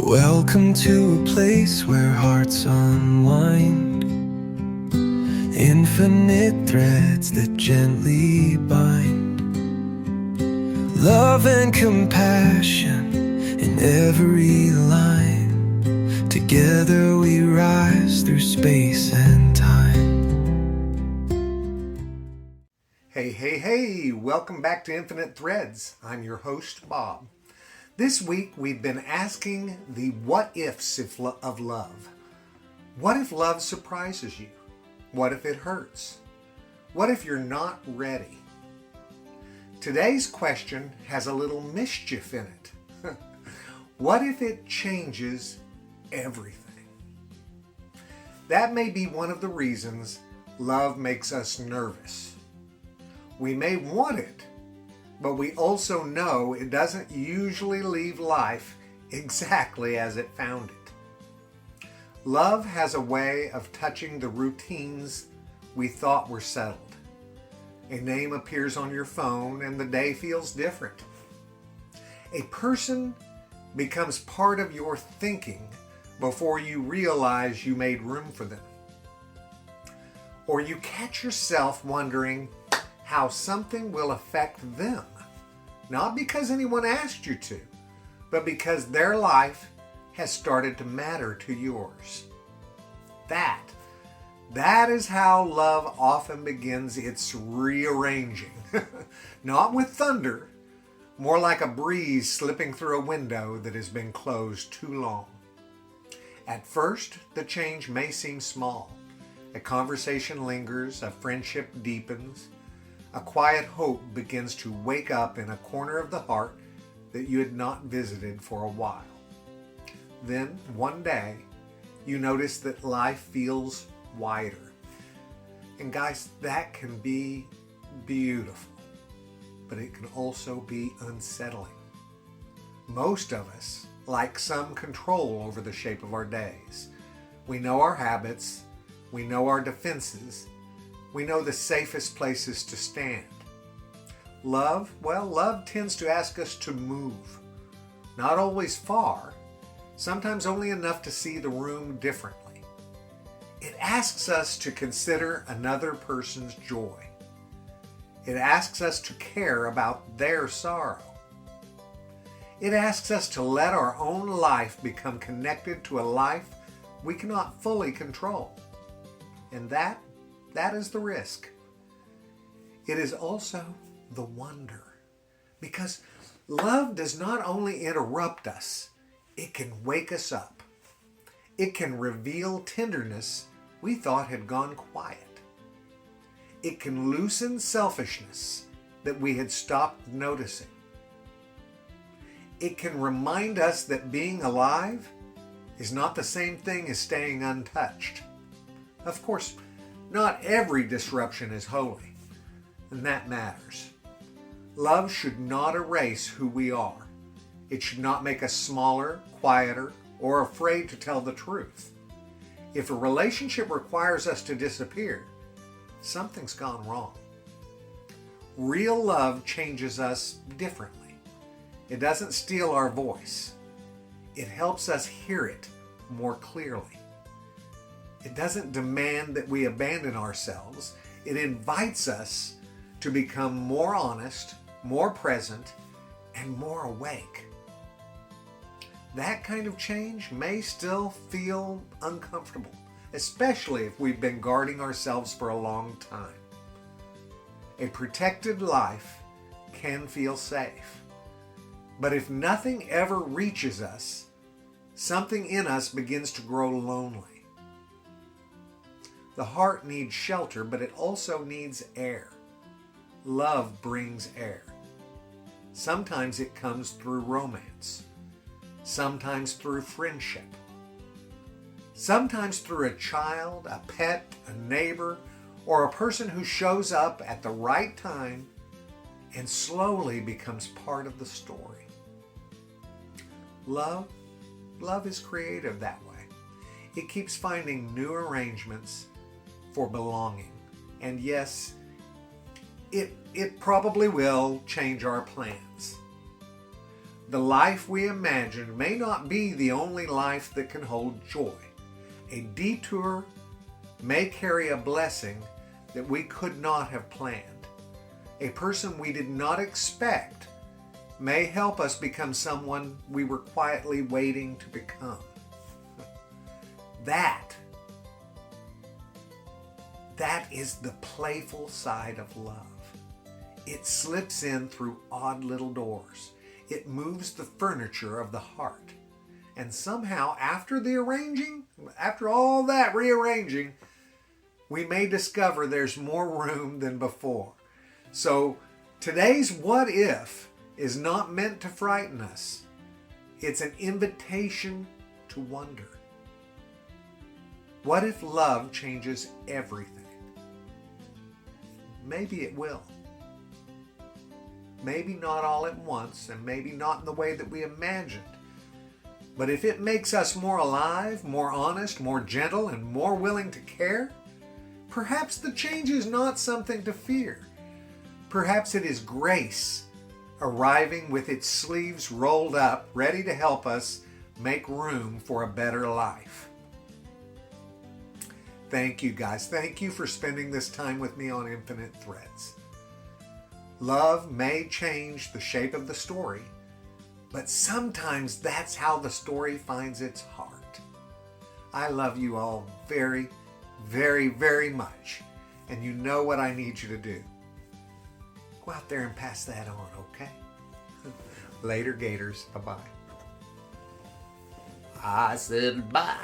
Welcome to a place where hearts unwind, infinite threads that gently bind, love and compassion in every line. Together we rise through space and time. Hey, welcome back to Infinite Threads. I'm your host, Bob. This week we've been asking the what-ifs of love. What if love surprises you? What if it hurts? What if you're not ready? Today's question has a little mischief in it. What if it changes everything? That may be one of the reasons love makes us nervous. We may want it, but we also know it doesn't usually leave life exactly as it found it. Love has a way of touching the routines we thought were settled. A name appears on your phone and the day feels different. A person becomes part of your thinking before you realize you made room for them. Or you catch yourself wondering how something will affect them, not because anyone asked you to, but because their life has started to matter to yours. That is how love often begins its rearranging. Not with thunder, more like a breeze slipping through a window that has been closed too long. At first, the change may seem small. A conversation lingers, a friendship deepens, a quiet hope begins to wake up in a corner of the heart that you had not visited for a while. Then, one day, you notice that life feels wider. And guys, that can be beautiful, but it can also be unsettling. Most of us like some control over the shape of our days. We know our habits, we know our defenses, we know the safest places to stand. Love tends to ask us to move. Not always far, sometimes only enough to see the room differently. It asks us to consider another person's joy. It asks us to care about their sorrow. It asks us to let our own life become connected to a life we cannot fully control. And that is the risk. It is also the wonder. Because love does not only interrupt us, it can wake us up. It can reveal tenderness we thought had gone quiet. It can loosen selfishness that we had stopped noticing. It can remind us that being alive is not the same thing as staying untouched. Of course, not every disruption is holy, and that matters. Love should not erase who we are. It should not make us smaller, quieter, or afraid to tell the truth. If a relationship requires us to disappear, something's gone wrong. Real love changes us differently. It doesn't steal our voice. It helps us hear it more clearly. It doesn't demand that we abandon ourselves. It invites us to become more honest, more present, and more awake. That kind of change may still feel uncomfortable, especially if we've been guarding ourselves for a long time. A protected life can feel safe. But if nothing ever reaches us, something in us begins to grow lonely. The heart needs shelter, but it also needs air. Love brings air. Sometimes it comes through romance. Sometimes through friendship. Sometimes through a child, a pet, a neighbor, or a person who shows up at the right time and slowly becomes part of the story. Love is creative that way. It keeps finding new arrangements for belonging. And yes, it probably will change our plans. The life we imagine may not be the only life that can hold joy. A detour may carry a blessing that we could not have planned. A person we did not expect may help us become someone we were quietly waiting to become. That is the playful side of love. It slips in through odd little doors. It moves the furniture of the heart. And somehow, after all that rearranging, we may discover there's more room than before. So today's what if is not meant to frighten us. It's an invitation to wonder. What if love changes everything? Maybe it will. Maybe not all at once, and maybe not in the way that we imagined. But if it makes us more alive, more honest, more gentle, and more willing to care, perhaps the change is not something to fear. Perhaps it is grace arriving with its sleeves rolled up, ready to help us make room for a better life. Thank you, guys. Thank you for spending this time with me on Infinite Threads. Love may change the shape of the story, but sometimes that's how the story finds its heart. I love you all very, very, very much, and you know what I need you to do. Go out there and pass that on, okay? Later, Gators. Bye-bye. I said bye.